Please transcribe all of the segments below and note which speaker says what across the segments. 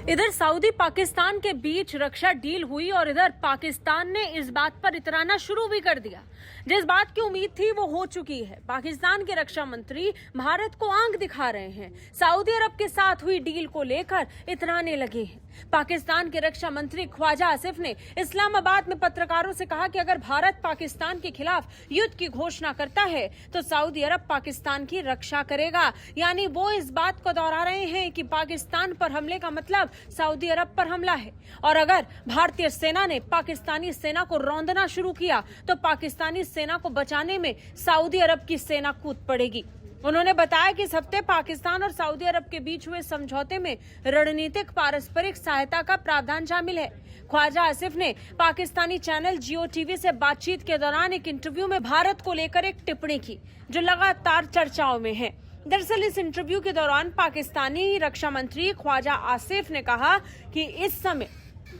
Speaker 1: इधर सऊदी पाकिस्तान के बीच रक्षा डील हुई और इधर पाकिस्तान ने इस बात पर इतराना शुरू भी कर दिया। जिस बात की उम्मीद थी वो हो चुकी है। पाकिस्तान के रक्षा मंत्री भारत को आंख दिखा रहे हैं। सऊदी अरब के साथ हुई डील को लेकर इतराने लगे हैं। पाकिस्तान के रक्षा मंत्री ख्वाजा आसिफ ने इस्लामाबाद में पत्रकारों से कहा कि अगर भारत पाकिस्तान के खिलाफ युद्ध की घोषणा करता है तो सऊदी अरब पाकिस्तान की रक्षा करेगा। यानी वो इस बात को दोहरा रहे हैं कि पाकिस्तान पर हमले का मतलब सऊदी अरब पर हमला है और अगर भारतीय सेना ने पाकिस्तानी सेना को रौंदना शुरू किया तो पाकिस्तानी सेना को बचाने में सऊदी अरब की सेना कूद पड़ेगी। उन्होंने बताया कि इस हफ्ते पाकिस्तान और सऊदी अरब के बीच हुए समझौते में रणनीतिक पारस्परिक सहायता का प्रावधान शामिल है। ख्वाजा आसिफ ने पाकिस्तानी चैनल जियो टीवी से बातचीत के दौरान एक इंटरव्यू में भारत को लेकर एक टिप्पणी की जो लगातार चर्चाओं में है। दरअसल इस इंटरव्यू के दौरान पाकिस्तानी रक्षा मंत्री ख्वाजा आसिफ ने कहा कि इस समय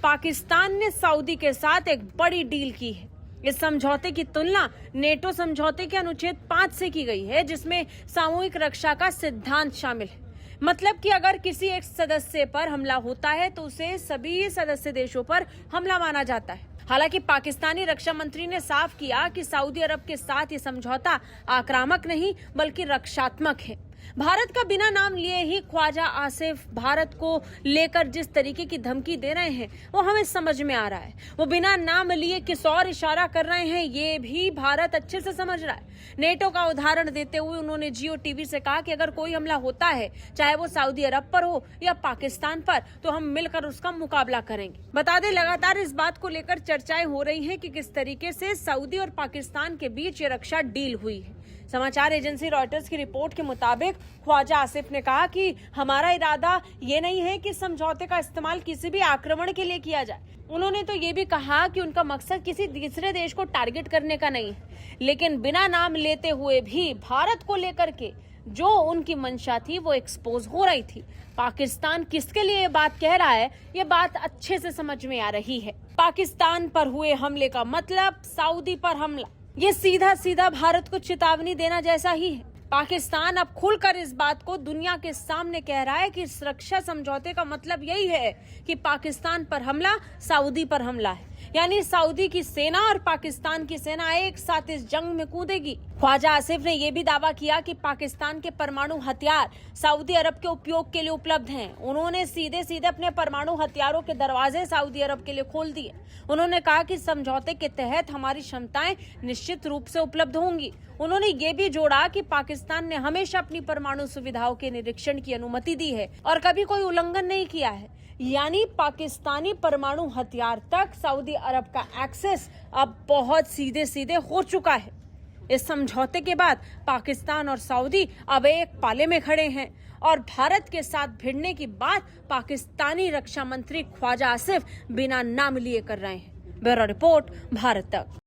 Speaker 1: पाकिस्तान ने सऊदी के साथ एक बड़ी डील की है। इस समझौते की तुलना नेटो समझौते के अनुच्छेद 5 से की गई है जिसमें सामूहिक रक्षा का सिद्धांत शामिल है। मतलब कि अगर किसी एक सदस्य पर हमला होता है तो उसे सभी सदस्य देशों पर हमला माना जाता है। हालांकि पाकिस्तानी रक्षा मंत्री ने साफ किया कि सऊदी अरब के साथ ये समझौता आक्रामक नहीं बल्कि रक्षात्मक है। भारत का बिना नाम लिए ही ख्वाजा आसिफ भारत को लेकर जिस तरीके की धमकी दे रहे हैं वो हमें समझ में आ रहा है। वो बिना नाम लिए किस और इशारा कर रहे हैं ये भी भारत अच्छे से समझ रहा है। नेटो का उदाहरण देते हुए उन्होंने जियो टीवी से कहा कि अगर कोई हमला होता है चाहे वो सऊदी अरब पर हो या पाकिस्तान पर तो हम मिलकर उसका मुकाबला करेंगे। बता दें लगातार इस बात को लेकर चर्चाएं हो रही हैं कि किस तरीके से सऊदी और पाकिस्तान के बीच ये रक्षा डील हुई है। समाचार एजेंसी रॉयटर्स की रिपोर्ट के मुताबिक ख्वाजा आसिफ ने कहा कि हमारा इरादा ये नहीं है कि समझौते का इस्तेमाल किसी भी आक्रमण के लिए किया जाए। उन्होंने तो ये भी कहा कि उनका मकसद किसी तीसरे देश को टारगेट करने का नहीं है, लेकिन बिना नाम लेते हुए भी भारत को लेकर के जो उनकी मंशा थी वो एक्सपोज हो रही थी। पाकिस्तान किसके लिए ये बात कह रहा है ये बात अच्छे से समझ में आ रही है। पाकिस्तान पर हुए हमले का मतलब सऊदी पर हमला, ये सीधा सीधा भारत को चेतावनी देना जैसा ही है। पाकिस्तान अब खुलकर इस बात को दुनिया के सामने कह रहा है कि इस रक्षा समझौते का मतलब यही है कि पाकिस्तान पर हमला सऊदी पर हमला है। यानी सऊदी की सेना और पाकिस्तान की सेना एक साथ इस जंग में कूदेगी। ख्वाजा आसिफ ने यह भी दावा किया कि पाकिस्तान के परमाणु हथियार सऊदी अरब के उपयोग के लिए उपलब्ध हैं। उन्होंने सीधे सीधे अपने परमाणु हथियारों के दरवाजे सऊदी अरब के लिए खोल दिए। उन्होंने कहा कि समझौते के तहत हमारी क्षमताएं निश्चित रूप से उपलब्ध होंगी। उन्होंने ये भी जोड़ा कि पाकिस्तान ने हमेशा अपनी परमाणु सुविधाओं के निरीक्षण की अनुमति दी है और कभी कोई उल्लंघन नहीं किया है। यानी पाकिस्तानी परमाणु हथियार तक सऊदी अरब का एक्सेस अब बहुत सीधे सीधे हो चुका है। इस समझौते के बाद पाकिस्तान और सऊदी अब एक पाले में खड़े हैं और भारत के साथ भिड़ने की बात पाकिस्तानी रक्षा मंत्री ख्वाजा आसिफ बिना नाम लिए कर रहे हैं। ब्यूरो रिपोर्ट, भारत तक।